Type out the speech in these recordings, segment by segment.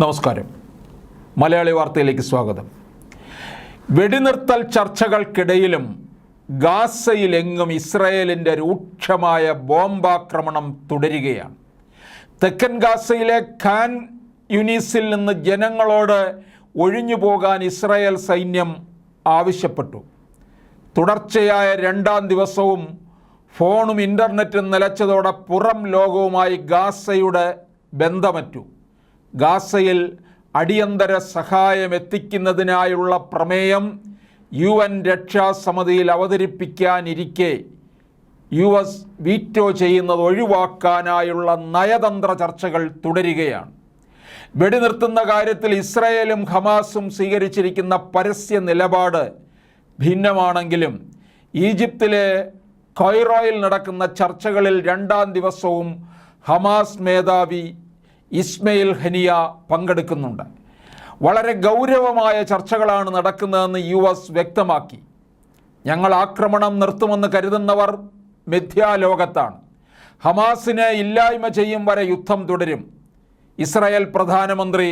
നമസ്കാരം. മലയാളി വാർത്തയിലേക്ക് സ്വാഗതം. വെടിനിർത്തൽ ചർച്ചകൾക്കിടയിലും ഗാസയിലെങ്ങും ഇസ്രായേലിൻ്റെ രൂക്ഷമായ ബോംബാക്രമണം തുടരുകയാണ്. തെക്കൻ ഗാസയിലെ ഖാൻ യുനീസിൽ നിന്ന് ജനങ്ങളോട് ഒഴിഞ്ഞു പോകാൻ ഇസ്രായേൽ സൈന്യം ആവശ്യപ്പെട്ടു. തുടർച്ചയായ രണ്ടാം ദിവസവും ഫോണും ഇൻ്റർനെറ്റും നിലച്ചതോടെ പുറം ലോകവുമായി ഗാസയുടെ ബന്ധമറ്റു. ഗാസയിൽ അടിയന്തര സഹായം എത്തിക്കുന്നതിനായുള്ള പ്രമേയം UN രക്ഷാസമിതിയിൽ അവതരിപ്പിക്കാനിരിക്കെ US വീറ്റോ ചെയ്യുന്നത് ഒഴിവാക്കാനായുള്ള നയതന്ത്ര ചർച്ചകൾ തുടരുകയാണ്. വെടിനിർത്തുന്ന കാര്യത്തിൽ ഇസ്രായേലും ഹമാസും സ്വീകരിച്ചിരിക്കുന്ന പരസ്യ നിലപാട് ഭിന്നമാണെങ്കിലും ഈജിപ്തിലെ കൈറോയിൽ നടക്കുന്ന ചർച്ചകളിൽ രണ്ടാം ദിവസവും ഹമാസ് മേധാവി ഇസ്മയിൽ ഹനിയ പങ്കെടുക്കുന്നുണ്ട്. വളരെ ഗൗരവമായ ചർച്ചകളാണ് നടക്കുന്നതെന്ന് US വ്യക്തമാക്കി. ഞങ്ങൾ ആക്രമണം നിർത്തുമെന്ന് കരുതുന്നവർ മിഥ്യാലോകത്താണ്. ഹമാസിനെ ഇല്ലായ്മ ചെയ്യും വരെ യുദ്ധം തുടരും. ഇസ്രായേൽ പ്രധാനമന്ത്രി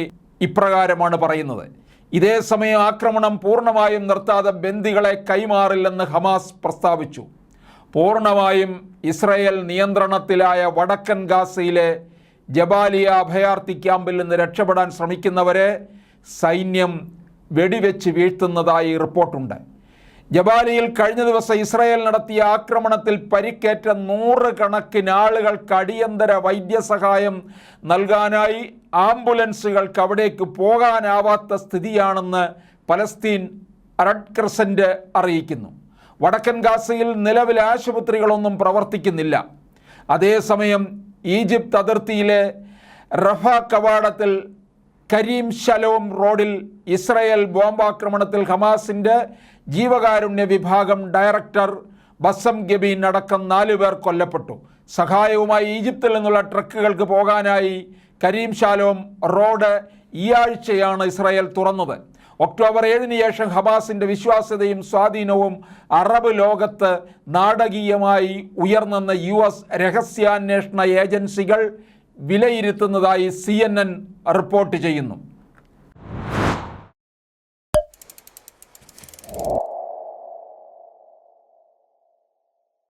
ഇപ്രകാരമാണ് പറയുന്നത്. ഇതേസമയം ആക്രമണം പൂർണ്ണമായും നിർത്താതെ ബന്ദികളെ കൈമാറില്ലെന്ന് ഹമാസ് പ്രസ്താവിച്ചു. പൂർണ്ണമായും ഇസ്രായേൽ നിയന്ത്രണത്തിലായ വടക്കൻ ഗാസയിലെ ജബാലിയ അഭയാർത്ഥി ക്യാമ്പിൽ നിന്ന് രക്ഷപ്പെടാൻ ശ്രമിക്കുന്നവരെ സൈന്യം വെടിവെച്ച് വീഴ്ത്തുന്നതായി റിപ്പോർട്ടുണ്ട്. ജബാലിയിൽ കഴിഞ്ഞ ദിവസം ഇസ്രായേൽ നടത്തിയ ആക്രമണത്തിൽ പരിക്കേറ്റ 100 കണക്കിന് ആളുകൾക്ക് അടിയന്തര വൈദ്യസഹായം നൽകാനായി ആംബുലൻസുകൾക്ക് അവിടേക്ക് പോകാനാവാത്ത സ്ഥിതിയാണെന്ന് പലസ്തീൻ റെഡ് ക്രസൻറ്റ് അറിയിക്കുന്നു. വടക്കൻ ഗാസയിൽ നിലവിൽ ആശുപത്രികളൊന്നും പ്രവർത്തിക്കുന്നില്ല. അതേസമയം ഈജിപ്ത് അതിർത്തിയിലെ റഫ കവാടത്തിൽ കരീം ശലോം റോഡിൽ ഇസ്രായേൽ ബോംബാക്രമണത്തിൽ ഹമാസിൻ്റെ ജീവകാരുണ്യ വിഭാഗം ഡയറക്ടർ ബസം ഗബീൻ അടക്കം 4 പേർ കൊല്ലപ്പെട്ടു. സഹായവുമായി ഈജിപ്തിൽ നിന്നുള്ള ട്രക്കുകൾക്ക് പോകാനായി കരീം ശലോം റോഡ് ഈ ആഴ്ചയാണ് ഇസ്രായേൽ തുറന്നത്. ഒക്ടോബർ 7-ന് ശേഷം ഹമാസിൻ്റെ വിശ്വാസ്യതയും സ്വാധീനവും അറബ് ലോകത്ത് നാടകീയമായി ഉയർന്നെന്ന് US രഹസ്യാന്വേഷണ ഏജൻസികൾ വിലയിരുത്തുന്നതായി CNN റിപ്പോർട്ട് ചെയ്യുന്നു.